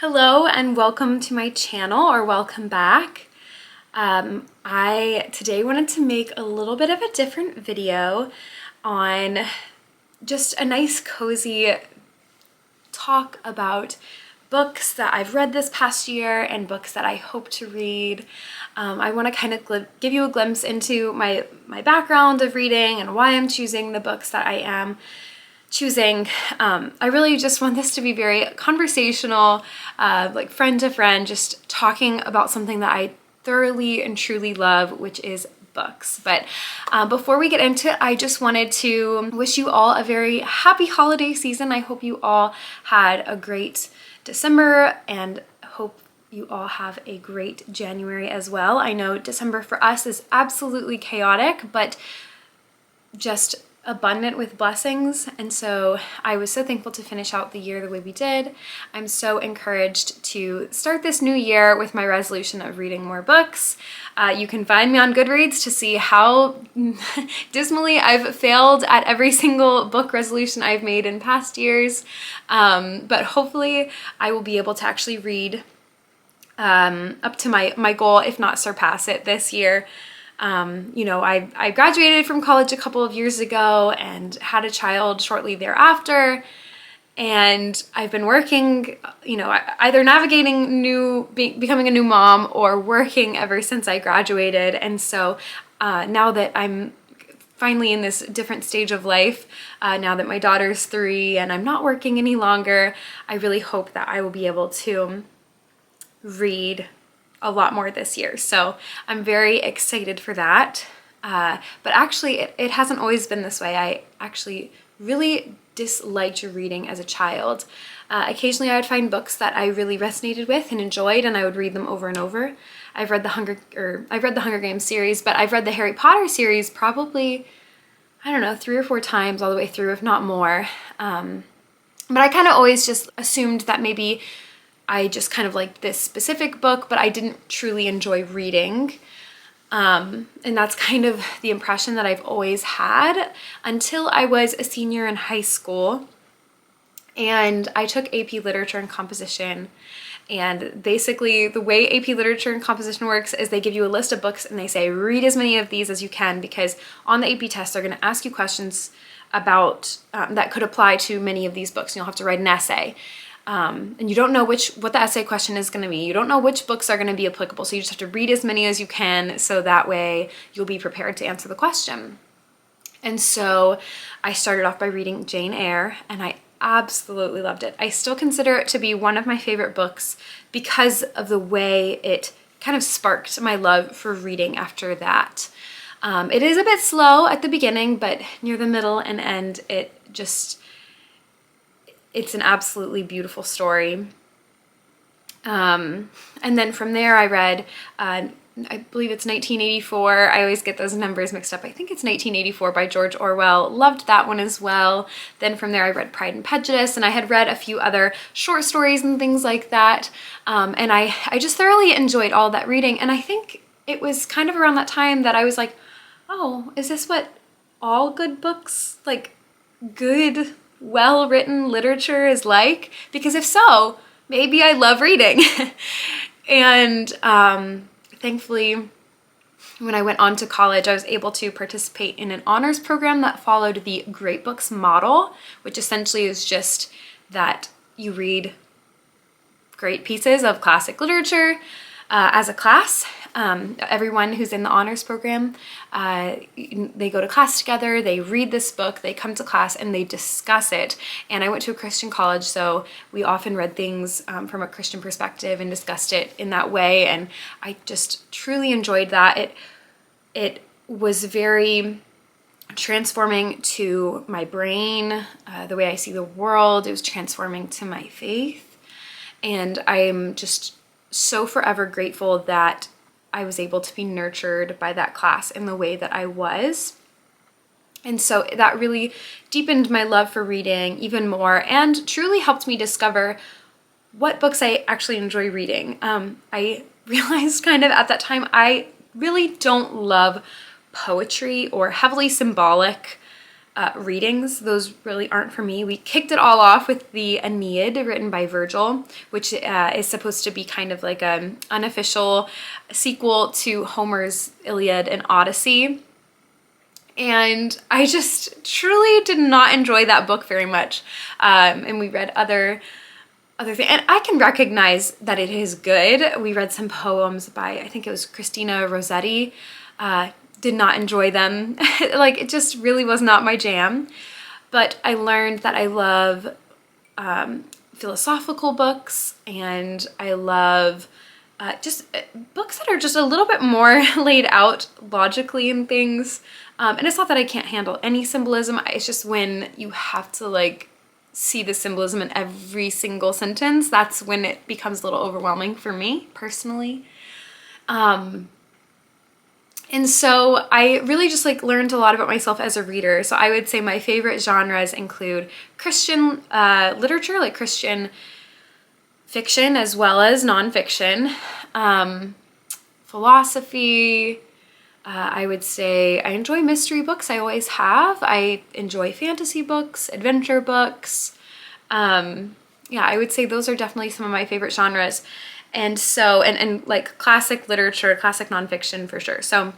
Hello and welcome to my channel, or welcome back. I today wanted to make a little bit of a different video on just a nice cozy talk about books that I've read this past year and books that I hope to read. I want to kind of give you a glimpse into my background of reading and why I'm choosing the books that I am choosing. I really just want this to be very conversational, like friend to friend, just talking about something that I thoroughly and truly love, which is books. But before we get into it, I just wanted to wish you all a very happy holiday season. I hope you all had a great December and hope you all have a great January as well. I know December for us is absolutely chaotic, but just abundant with blessings, and so I was so thankful to finish out the year the way we did. I'm so encouraged to start this new year with my resolution of reading more books. You can find me on Goodreads to see how dismally I've failed at every single book resolution I've made in past years, but hopefully I will be able to actually read up to my goal, if not surpass it this year. You know, I graduated from college a couple of years ago and had a child shortly thereafter, and I've been working, you know, either navigating becoming a new mom or working ever since I graduated. And so now that I'm finally in this different stage of life, now that my daughter's 3 and I'm not working any longer, I really hope that I will be able to read a lot more this year. So I'm very excited for that. But actually it hasn't always been this way. I actually really disliked reading as a child. Occasionally I would find books that I really resonated with and enjoyed, and I would read them over and over. I've read the Hunger Games series, but I've read the Harry Potter series probably, I don't know, 3 or 4 times all the way through, if not more. But I kind of always just assumed that maybe I just kind of liked this specific book, but I didn't truly enjoy reading. And that's kind of the impression that I've always had until I was a senior in high school. And I took AP Literature and Composition. And basically the way AP Literature and Composition works is they give you a list of books and they say, read as many of these as you can, because on the AP test, they're going to ask you questions about that could apply to many of these books. And you'll have to write an essay. And you don't know what the essay question is going to be. You don't know which books are going to be applicable, so you just have to read as many as you can, so that way you'll be prepared to answer the question. And so I started off by reading Jane Eyre, and I absolutely loved it. I still consider it to be one of my favorite books because of the way it kind of sparked my love for reading after that. It is a bit slow at the beginning, but near the middle and end, it's an absolutely beautiful story. And then from there I read, I believe it's 1984. I always get those numbers mixed up. I think it's 1984 by George Orwell. Loved that one as well. Then from there I read Pride and Prejudice, and I had read a few other short stories and things like that. And I just thoroughly enjoyed all that reading. And I think it was kind of around that time that I was like, oh, is this what all good books, like good well-written literature, is like? Because if so, maybe I love reading. And thankfully, when I went on to college, I was able to participate in an honors program that followed the Great Books model, which essentially is just that you read great pieces of classic literature as a class. Everyone who's in the honors program, they go to class together, they read this book, they come to class, and they discuss it. And I went to a Christian college, so we often read things from a Christian perspective and discussed it in that way, and I just truly enjoyed that. It was very transforming to my brain, the way I see the world. It was transforming to my faith, and I'm just so forever grateful that I was able to be nurtured by that class in the way that I was. And so that really deepened my love for reading even more, and truly helped me discover what books I actually enjoy reading. I realized kind of at that time I really don't love poetry or heavily symbolic readings. Those really aren't for me. We kicked it all off with the Aeneid, written by Virgil, which is supposed to be kind of like an unofficial sequel to Homer's Iliad and Odyssey. And I just truly did not enjoy that book very much. And we read other things, and I can recognize that it is good. We read some poems by, I think it was Christina Rossetti. Did not enjoy them. Like, it just really was not my jam. But I learned that I love philosophical books, and I love just books that are just a little bit more laid out logically and things. And it's not that I can't handle any symbolism. It's just when you have to like see the symbolism in every single sentence, that's when it becomes a little overwhelming for me personally. And so I really just like learned a lot about myself as a reader. So I would say my favorite genres include Christian literature, like Christian fiction as well as nonfiction, philosophy. I would say I enjoy mystery books. I always have. I enjoy fantasy books, adventure books. Yeah, I would say those are definitely some of my favorite genres. And so, and like classic literature, classic nonfiction for sure. So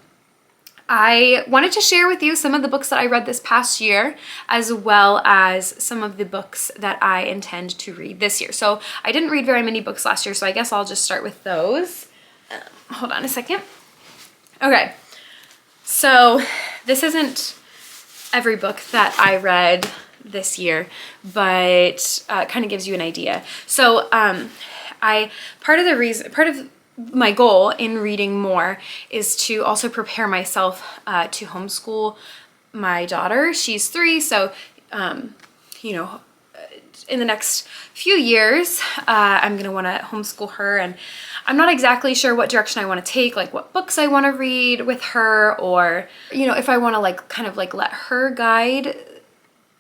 I wanted to share with you some of the books that I read this past year, as well as some of the books that I intend to read this year. So I didn't read very many books last year, so I guess I'll just start with those. Hold on a second. Okay, so this isn't every book that I read this year, but kind of gives you an idea. So part of my goal in reading more is to also prepare myself to homeschool my daughter. She's 3, so you know, in the next few years, I'm gonna want to homeschool her, and I'm not exactly sure what direction I want to take, like what books I want to read with her, or you know, if I want to like kind of like let her guide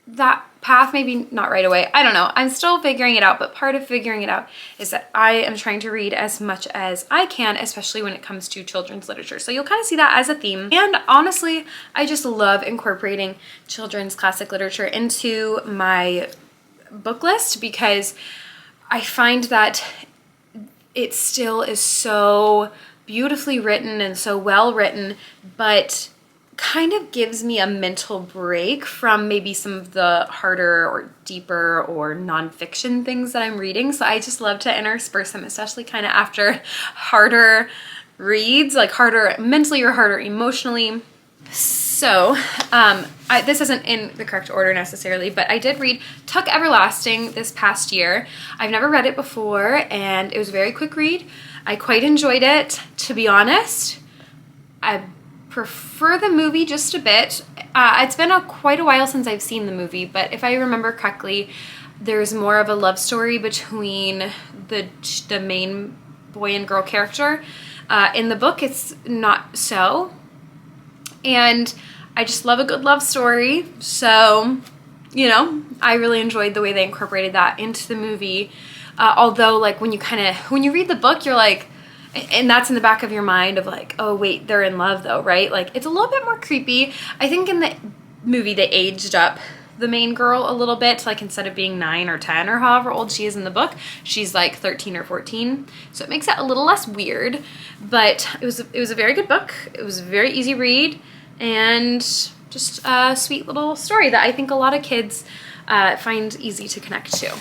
that path, maybe not right away. I don't know. I'm still figuring it out, but part of figuring it out is that I am trying to read as much as I can, especially when it comes to children's literature. So you'll kind of see that as a theme. And honestly, I just love incorporating children's classic literature into my book list because I find that it still is so beautifully written and so well written, but kind of gives me a mental break from maybe some of the harder or deeper or nonfiction things that I'm reading. So I just love to intersperse them, especially kind of after harder reads, like harder mentally or harder emotionally. So this isn't in the correct order necessarily, but I did read Tuck Everlasting this past year. I've never read it before, and it was a very quick read. I quite enjoyed it, to be honest. I prefer the movie just a bit. It's been quite a while since I've seen the movie, but if I remember correctly, there's more of a love story between the main boy and girl character. In the book, it's not so. And I just love a good love story. So, you know, I really enjoyed the way they incorporated that into the movie. Although, like, when you read the book, you're like, and that's in the back of your mind of like, oh wait, they're in love though, right? Like, it's a little bit more creepy. I think in the movie they aged up the main girl a little bit. Like, instead of being 9 or 10 or however old she is in the book, she's like 13 or 14. So it makes it a little less weird, but it was a very good book. It was a very easy read and just a sweet little story that I think a lot of kids find easy to connect to.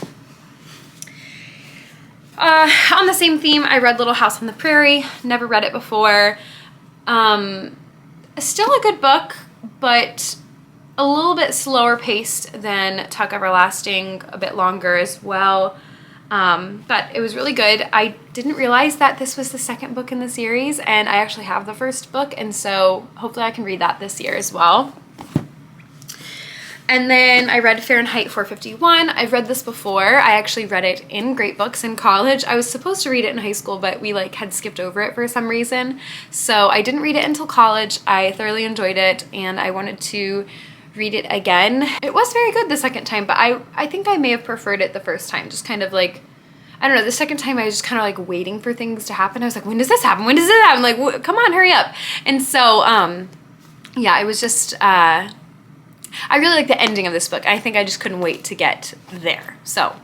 On the same theme, I read Little House on the Prairie. Never read it before. Still a good book, but a little bit slower paced than Tuck Everlasting, a bit longer as well. But it was really good. I didn't realize that this was the second book in the series, and I actually have the first book, and so hopefully I can read that this year as well. And then I read Fahrenheit 451. I've read this before. I actually read it in Great Books in college. I was supposed to read it in high school, but we like had skipped over it for some reason. So I didn't read it until college. I thoroughly enjoyed it, and I wanted to read it again. It was very good the second time, but I think I may have preferred it the first time. Just kind of like, I don't know, the second time I was just kind of like waiting for things to happen. I was like, when does this happen? When does this happen? Like, come on, hurry up. And so, yeah, it was just, I really like the ending of this book. I think I just couldn't wait to get there. So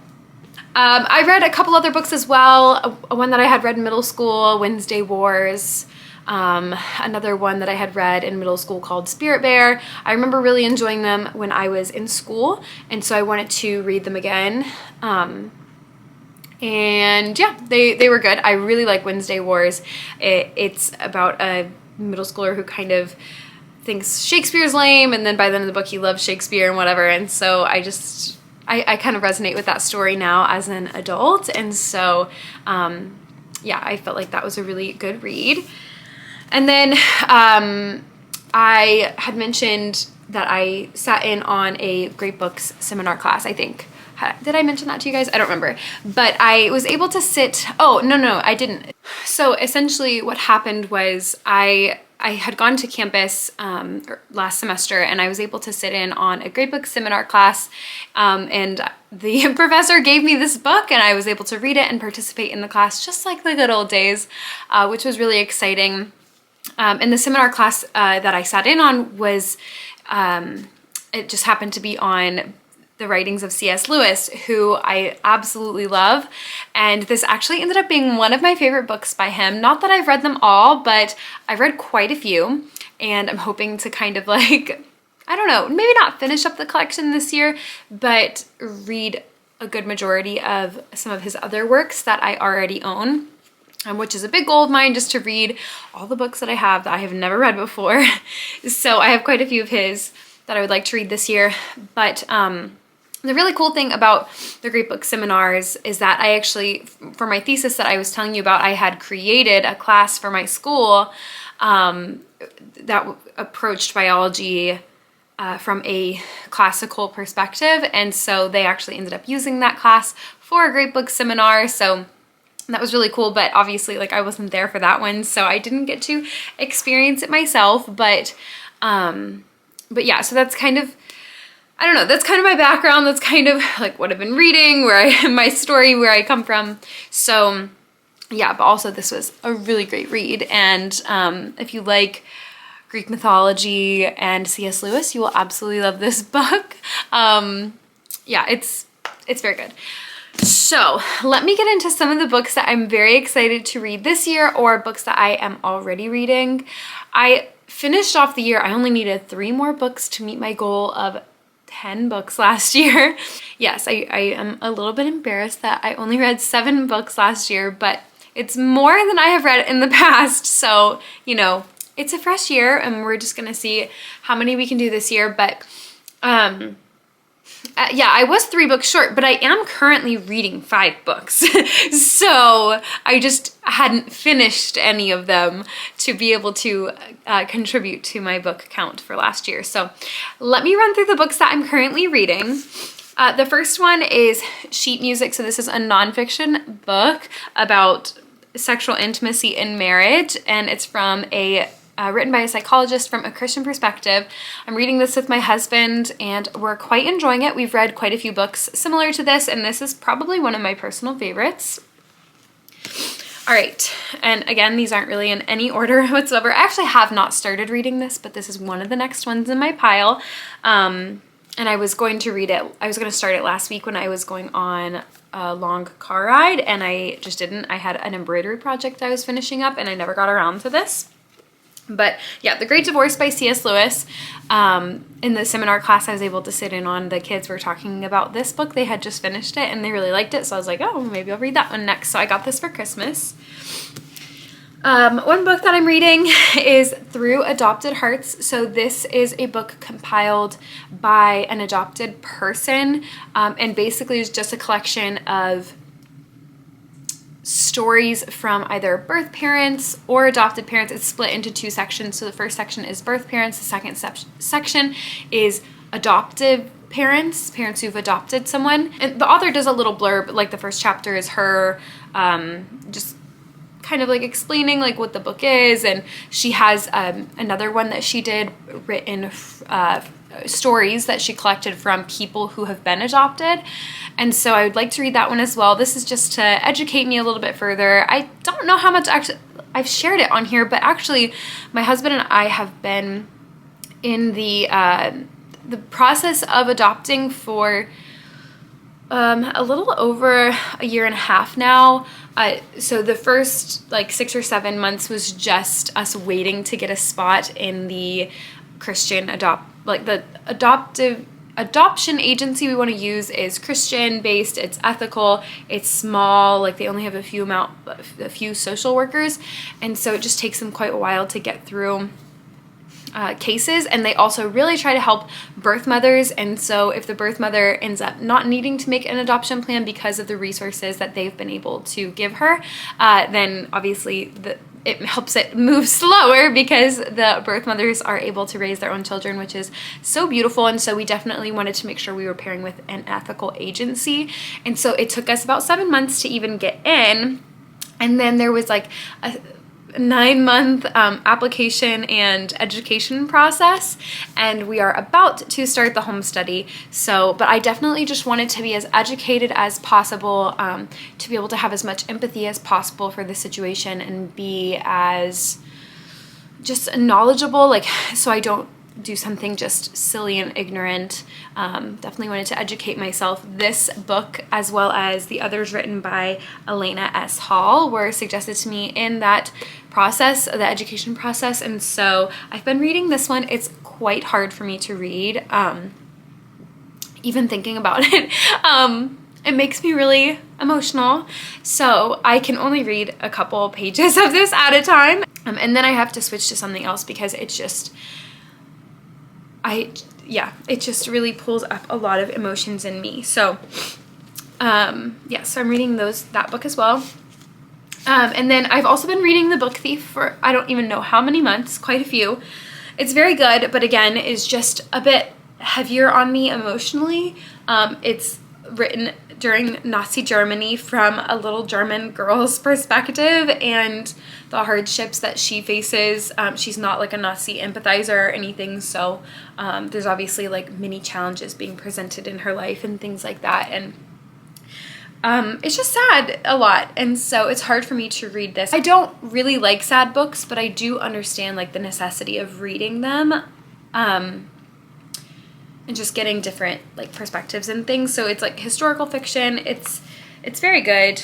I read a couple other books as well. One that I had read in middle school, Wednesday Wars. Another one that I had read in middle school called Spirit Bear. I remember really enjoying them when I was in school, and so I wanted to read them again. And yeah, they were good. I really like Wednesday Wars. It's about a middle schooler who kind of thinks Shakespeare's lame, and then by the end of the book he loves Shakespeare and whatever, and so I kind of resonate with that story now as an adult, and so yeah, I felt like that was a really good read. And then I had mentioned that I sat in on a Great Books seminar class, I think. Did I mention that to you guys? I don't remember. But I was able to sit, oh, no, I didn't. So essentially what happened was I had gone to campus last semester, and I was able to sit in on a Great Books seminar class, and the professor gave me this book, and I was able to read it and participate in the class just like the good old days, which was really exciting. And the seminar class that I sat in on was, it just happened to be on the writings of C.S. Lewis, who I absolutely love. And this actually ended up being one of my favorite books by him. Not that I've read them all, but I've read quite a few. And I'm hoping to kind of like, I don't know, maybe not finish up the collection this year, but read a good majority of some of his other works that I already own. Which is a big goal of mine, just to read all the books that I have never read before. So I have quite a few of his that I would like to read this year. But the really cool thing about the Great Book seminars is that I actually, for my thesis that I was telling you about, I had created a class for my school that approached biology from a classical perspective. And so they actually ended up using that class for a Great Book seminar. So that was really cool, but obviously like I wasn't there for that one, so I didn't get to experience it myself, but yeah, so that's kind of, I don't know, that's kind of my background, that's kind of like what I've been reading, my story, where I come from. So yeah, but also this was a really great read, and if you like Greek mythology and C.S. Lewis, you will absolutely love this book. Yeah, it's very good. So let me get into some of the books that I'm very excited to read this year, or books that I am already reading. I finished off the year, I only needed 3 more books to meet my goal of 10 books last year. Yes, I am a little bit embarrassed that I only read 7 books last year, but it's more than I have read in the past. So, you know, it's a fresh year, and we're just gonna see how many we can do this year. But yeah, I was 3 books short, but I am currently reading 5 books. So I just hadn't finished any of them to be able to contribute to my book count for last year. So let me run through the books that I'm currently reading. The first one is Sheet Music. So this is a nonfiction book about sexual intimacy in marriage, and it's from written by a psychologist from a Christian perspective. I'm reading this with my husband, and we're quite enjoying it. We've read quite a few books similar to this, and this is probably one of my personal favorites. All right, and again, these aren't really in any order whatsoever. I actually have not started reading this, but this is one of the next ones in my pile. And I was going to read it, I was going to start it last week when I was going on a long car ride, and I just didn't. I had an embroidery project I was finishing up, and I never got around to this. But yeah, The Great Divorce by C.S. Lewis. In the seminar class I was able to sit in on, the kids were talking about this book. They had just finished it and they really liked it. So I was like, oh, maybe I'll read that one next. So I got this for Christmas. One book that I'm reading is Through Adopted Hearts. So this is a book compiled by an adopted person, and basically is just a collection of stories from either birth parents or adopted parents. It's split into 2 sections. So the first section is birth parents. The second section is adoptive parents who've adopted someone. And the author does a little blurb, like the first chapter is her just kind of like explaining like what the book is, and she has another one that she did written stories that she collected from people who have been adopted, and so I would like to read that one as well. This is just to educate me a little bit further. I don't know how much actually I've shared it on here, but actually my husband and I have been in the the process of adopting for a little over a year and a half now. So the first like 6 or 7 months was just us waiting to get a spot in the Christian adoption agency we want to use is Christian based, it's ethical, it's small, like they only have a few social workers, and so it just takes them quite a while to get through cases. And they also really try to help birth mothers, and so if the birth mother ends up not needing to make an adoption plan because of the resources that they've been able to give her, then obviously it helps it move slower because the birth mothers are able to raise their own children, which is so beautiful. And so we definitely wanted to make sure we were pairing with an ethical agency. And so it took us about 7 months to even get in. And then there was like a 9-month application and education process, and we are about to start the home study. So, but I definitely just wanted to be as educated as possible, to be able to have as much empathy as possible for the situation and be as just knowledgeable, like, so I don't do something just silly and ignorant. Definitely wanted to educate myself. This book, as well as the others written by Elena S. Hall, were suggested to me in that process, the education process, and so I've been reading this one. It's quite hard for me to read, even thinking about it. It makes me really emotional, so I can only read a couple pages of this at a time, and then I have to switch to something else because it's just it just really pulls up a lot of emotions in me. So, so I'm reading that book as well. And then I've also been reading The Book Thief for I don't even know how many months, quite a few. It's very good, but again, is just a bit heavier on me emotionally. It's written during Nazi Germany from a little German girl's perspective and the hardships that she faces. She's not like a Nazi empathizer or anything, so there's obviously like many challenges being presented in her life and things like that, and it's just sad a lot, and so it's hard for me to read this. I don't really like sad books, but I do understand like the necessity of reading them, and just getting different like perspectives and things. So it's like historical fiction. It's very good,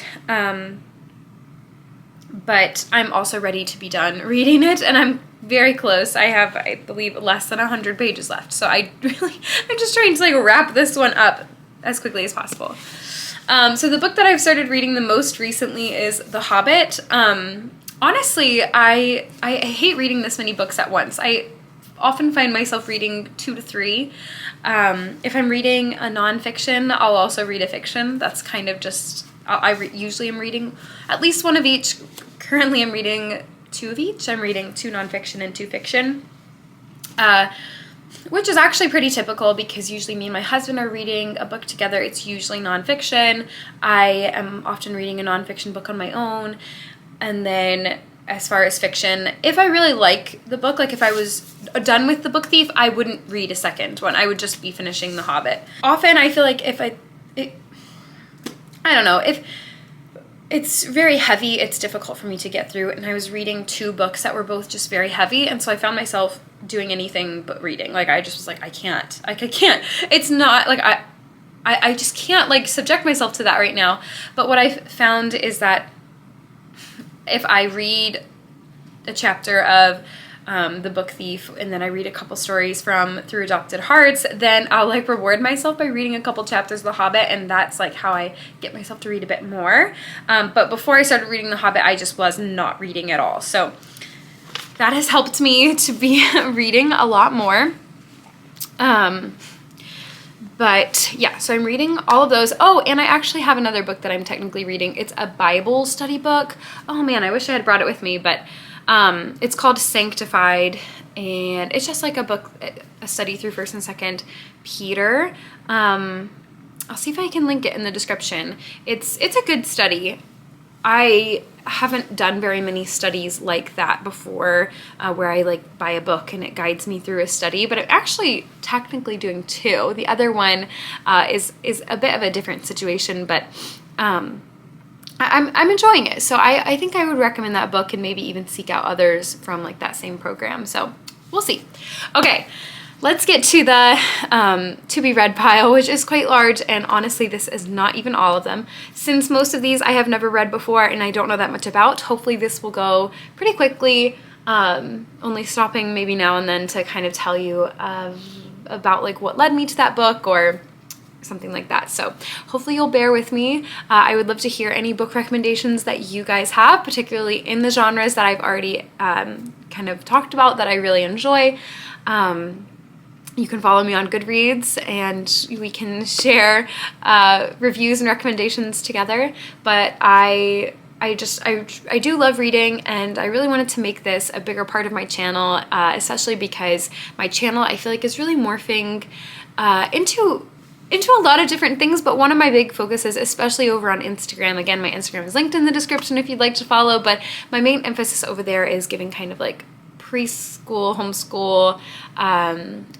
but I'm also ready to be done reading it, and I'm very close. I have, I believe, less than 100 pages left, so I'm just trying to like wrap this one up as quickly as possible. So the book that I've started reading the most recently is The Hobbit. Honestly, I hate reading this many books at once. I often find myself reading 2 to 3. If I'm reading a nonfiction, I'll also read a fiction. That's kind of just, usually am reading at least one of each. Currently I'm reading 2 of each. I'm reading 2 nonfiction and 2 fiction, which is actually pretty typical because usually me and my husband are reading a book together. It's usually nonfiction. I am often reading a nonfiction book on my own, and then as far as fiction, if I really like the book, like if I was done with The Book Thief, I wouldn't read a second one. I would just be finishing The Hobbit. Often I feel like if it's very heavy, it's difficult for me to get through, and I was reading 2 books that were both just very heavy, and so I found myself doing anything but reading. Like I just was like, I can't. It's not like I just can't like subject myself to that right now. But what I've found is that if I read a chapter of The Book Thief and then I read a couple stories from Through Adopted Hearts, then I'll like reward myself by reading a couple chapters of The Hobbit, and that's like how I get myself to read a bit more. But before I started reading The Hobbit, I just was not reading at all. So that has helped me to be reading a lot more. But yeah, so I'm reading all of those. Oh, and I actually have another book that I'm technically reading. It's a Bible study book. Oh man, I wish I had brought it with me, but it's called Sanctified, and it's just like a book, a study through 1st and 2nd Peter. I'll see if I can link it in the description. It's a good study. I haven't done very many studies like that before, where I like buy a book and it guides me through a study, but I'm actually technically doing 2. The other one is a bit of a different situation, but I'm enjoying it. So I think I would recommend that book and maybe even seek out others from like that same program. So we'll see. Okay. let's get to the to be read pile, which is quite large, and honestly this is not even all of them. Since most of these I have never read before and I don't know that much about, hopefully this will go pretty quickly, only stopping maybe now and then to kind of tell you about like what led me to that book or something like that. So hopefully you'll bear with me. I would love to hear any book recommendations that you guys have, particularly in the genres that I've already kind of talked about that I really enjoy. You can follow me on Goodreads and we can share reviews and recommendations together. But I do love reading, and I really wanted to make this a bigger part of my channel, especially because my channel I feel like is really morphing into a lot of different things, but one of my big focuses, especially over on Instagram, again, my Instagram is linked in the description if you'd like to follow, but my main emphasis over there is giving kind of like preschool, homeschool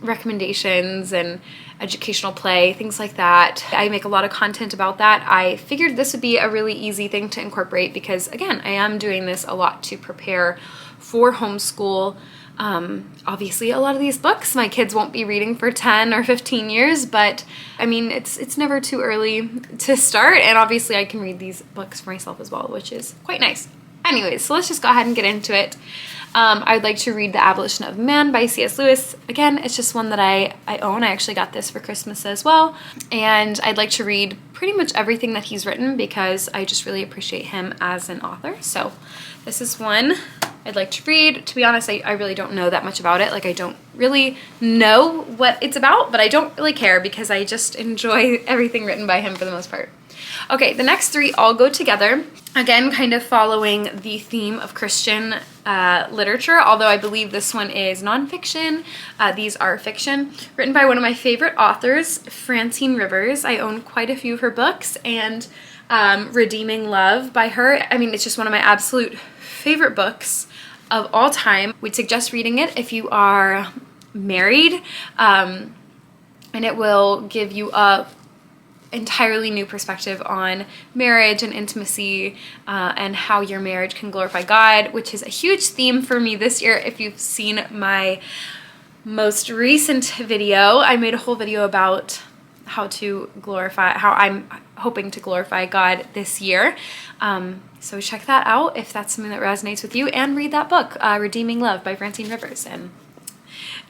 recommendations and educational play, things like that. I make a lot of content about that. I figured this would be a really easy thing to incorporate because, again, I am doing this a lot to prepare for homeschool. Obviously a lot of these books my kids won't be reading for 10 or 15 years, but I mean, it's never too early to start, and obviously I can read these books for myself as well, which is quite nice. Anyways, so let's just go ahead and get into it. I would like to read The Abolition of Man by C.S. Lewis. Again, it's just one that I own. I actually got this for Christmas as well, and I'd like to read pretty much everything that he's written because I just really appreciate him as an author. So this is one I'd like to read. To be honest, I really don't know that much about it. Like, I don't really know what it's about, but I don't really care because I just enjoy everything written by him for the most part. Okay, the next three all go together. Again, kind of following the theme of Christian literature, although I believe this one is nonfiction. These are fiction. Written by one of my favorite authors, Francine Rivers. I own quite a few of her books, and Redeeming Love by her. I mean, it's just one of my absolute favorite books of all time. We'd suggest reading it if you are married, and it will give you a entirely new perspective on marriage and intimacy, and how your marriage can glorify God, which is a huge theme for me this year. If you've seen my most recent video, I made a whole video about how I'm hoping to glorify God this year. So check that out if that's something that resonates with you, and read that book, Redeeming Love by Francine Rivers, and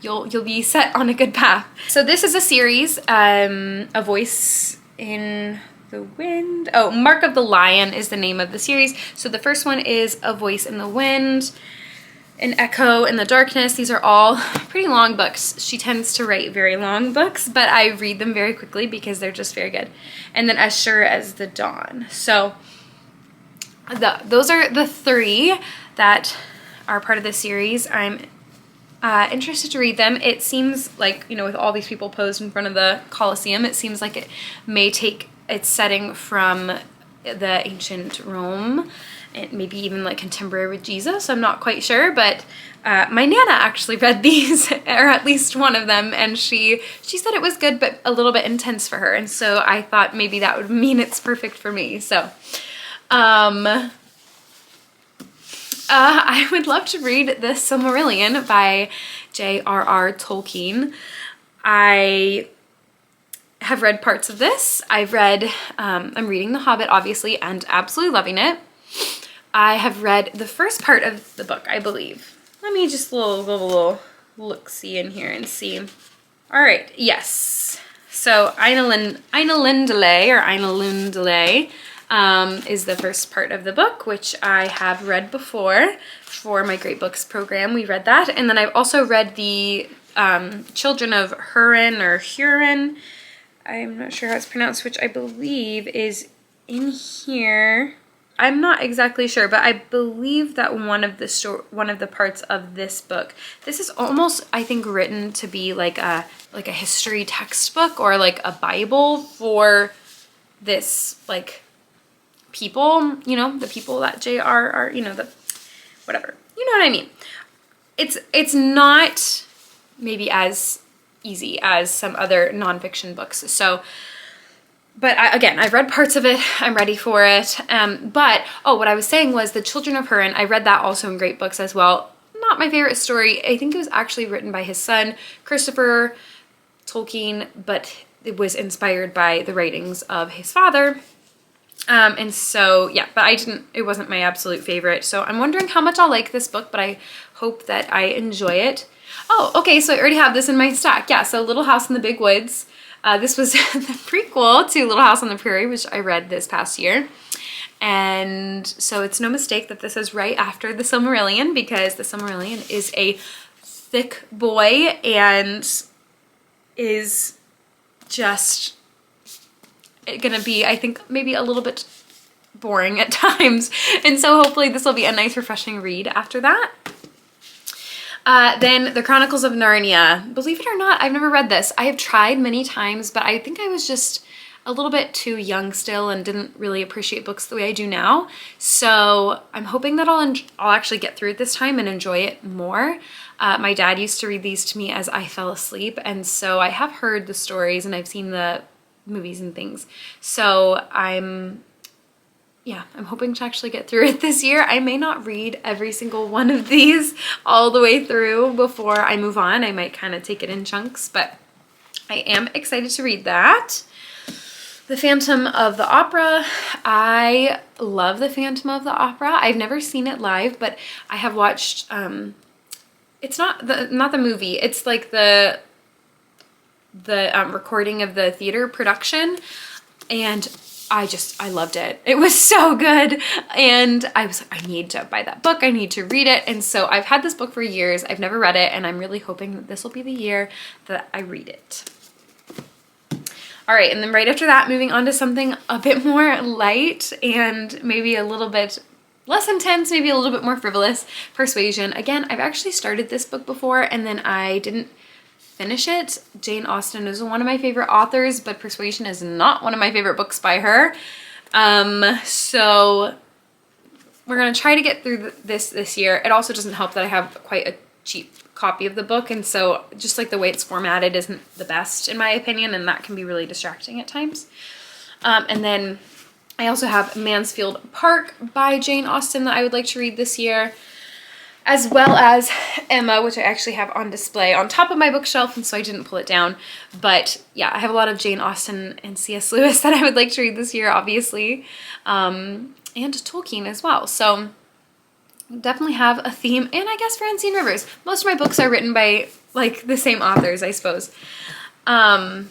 you'll be set on a good path. So this is a series, A Voice in the Wind. Oh, Mark of the Lion is the name of the series. So the first one is A Voice in the Wind, An Echo in the Darkness. These are all pretty long books. She tends to write very long books, but I read them very quickly because they're just very good. And then As Sure as the Dawn. So those are the three that are part of the series. I'm interested to read them. It seems like, you know, with all these people posed in front of the Colosseum, it seems like it may take its setting from the ancient Rome, and maybe even like contemporary with Jesus. I'm not quite sure, but my Nana actually read these, or at least one of them, and she said it was good, but a little bit intense for her, and so I thought maybe that would mean it's perfect for me. So I would love to read The Silmarillion by J.R.R. Tolkien. I have read parts of this. I'm reading The Hobbit, obviously, and absolutely loving it. I have read the first part of the book, I believe. Let me just little look-see in here and see. All right, yes. So Ainulindale is the first part of the book, which I have read before for my Great Books program. We read that. And then I've also read the Children of Hurin or Hurin. I'm not sure how it's pronounced, which I believe is in here. I'm not exactly sure, but I believe that one of the parts of this book, this is almost, I think, written to be like a history textbook or like a Bible for this, like, people, you know, the people that J.R.R., you know, the whatever, you know what I mean. It's not maybe as easy as some other nonfiction books. So, but again, I've read parts of it. I'm ready for it. But what I was saying was The Children of Hurin. I read that also in Great Books as well. not my favorite story. I think it was actually written by his son, Christopher Tolkien, but it was inspired by the writings of his father. And so, yeah, but it wasn't my absolute favorite. So I'm wondering how much I'll like this book, but I hope that I enjoy it. Oh, okay, so I already have this in my stack. Yeah, so Little House in the Big Woods. This was the prequel to Little House on the Prairie, which I read this past year. And so it's no mistake that this is right after the Silmarillion, because the Silmarillion is a thick boy and is just gonna be, I think, maybe a little bit boring at times. And so hopefully this will be a nice refreshing read after that. Then The Chronicles of Narnia. Believe it or not, I've never read this. I have tried many times, but I think I was just a little bit too young still and didn't really appreciate books the way I do now. So I'm hoping that I'll actually get through it this time and enjoy it more. My dad used to read these to me as I fell asleep, and so I have heard the stories and I've seen the movies and things. So I'm hoping to actually get through it this year. I may not read every single one of these all the way through before I move on. I might kind of take it in chunks, but I am excited to read that. The Phantom of the Opera. I love The Phantom of the Opera. I've never seen it live, but I have watched, it's not the movie, it's like the recording of the theater production, and I loved it. It was so good, and I was like, I need to buy that book, I need to read it. And so I've had this book for years, I've never read it, and I'm really hoping that this will be the year that I read it. All right, and then right after that, moving on to something a bit more light and maybe a little bit less intense, maybe a little bit more frivolous, Persuasion. Again, I've actually started this book before and then I didn't finish it. Jane Austen is one of my favorite authors, but Persuasion is not one of my favorite books by her. So we're gonna try to get through this year. It also doesn't help that I have quite a cheap copy of the book, and so just like the way it's formatted isn't the best in my opinion, and that can be really distracting at times. And then I also have Mansfield Park by Jane Austen that I would like to read this year, as well as Emma, which I actually have on display on top of my bookshelf, and so I didn't pull it down. But yeah, I have a lot of Jane Austen and C.S. Lewis that I would like to read this year, obviously, and Tolkien as well. So definitely have a theme, and I guess Francine Rivers. Most of my books are written by like the same authors, I suppose. But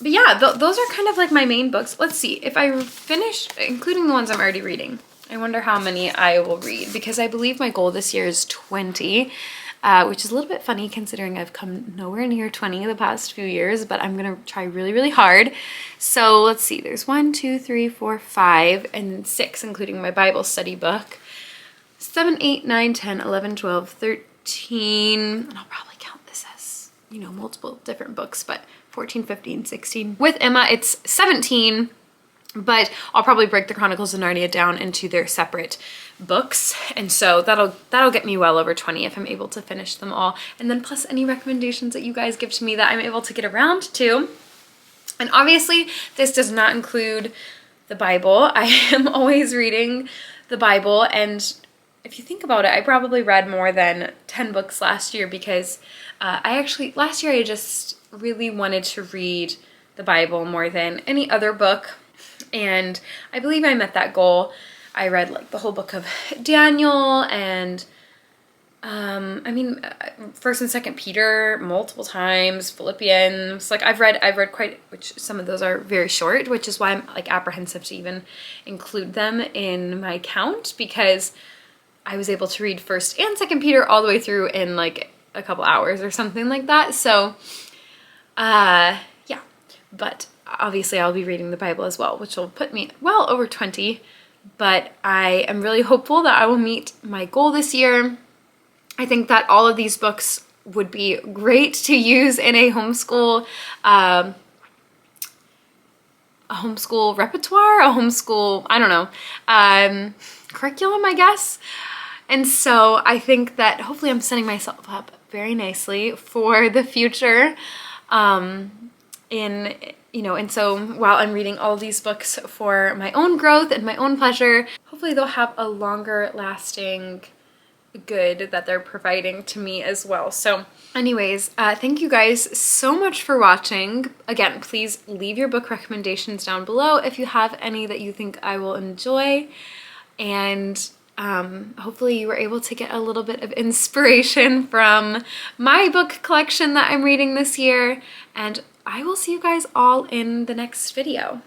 yeah, those are kind of like my main books. Let's see, if I finish, including the ones I'm already reading, I wonder how many I will read, because I believe my goal this year is 20, which is a little bit funny considering I've come nowhere near 20 the past few years, but I'm gonna try really, really hard. So let's see, there's 1, 2, 3, 4, 5, and 6, including my Bible study book. 7, 8, 9, 10, 11, 12, 13, and I'll probably count this as, you know, multiple different books, but 14, 15, 16. With Emma, it's 17, but I'll probably break the Chronicles of Narnia down into their separate books, and so that'll get me well over 20 if I'm able to finish them all, and then plus any recommendations that you guys give to me that I'm able to get around to. And obviously, this does not include the Bible. I am always reading the Bible, and if you think about it, I probably read more than 10 books last year, because last year I just really wanted to read the Bible more than any other book, and I believe I met that goal. I read like the whole book of Daniel, and First and Second Peter multiple times, Philippians. Like I've read quite, which some of those are very short, which is why I'm like apprehensive to even include them in my count, because I was able to read First and Second Peter all the way through in like a couple hours or something like that. So, yeah, but obviously I'll be reading the Bible as well, which will put me well over 20, but I am really hopeful that I will meet my goal this year. I think that all of these books would be great to use in a homeschool, repertoire, a homeschool, I don't know, curriculum, I guess. And so I think that hopefully I'm setting myself up very nicely for the future. And so while I'm reading all these books for my own growth and my own pleasure, hopefully they'll have a longer lasting good that they're providing to me as well. So anyways, thank you guys so much for watching. Again, please leave your book recommendations down below if you have any that you think I will enjoy. And hopefully you were able to get a little bit of inspiration from my book collection that I'm reading this year. And I will see you guys all in the next video.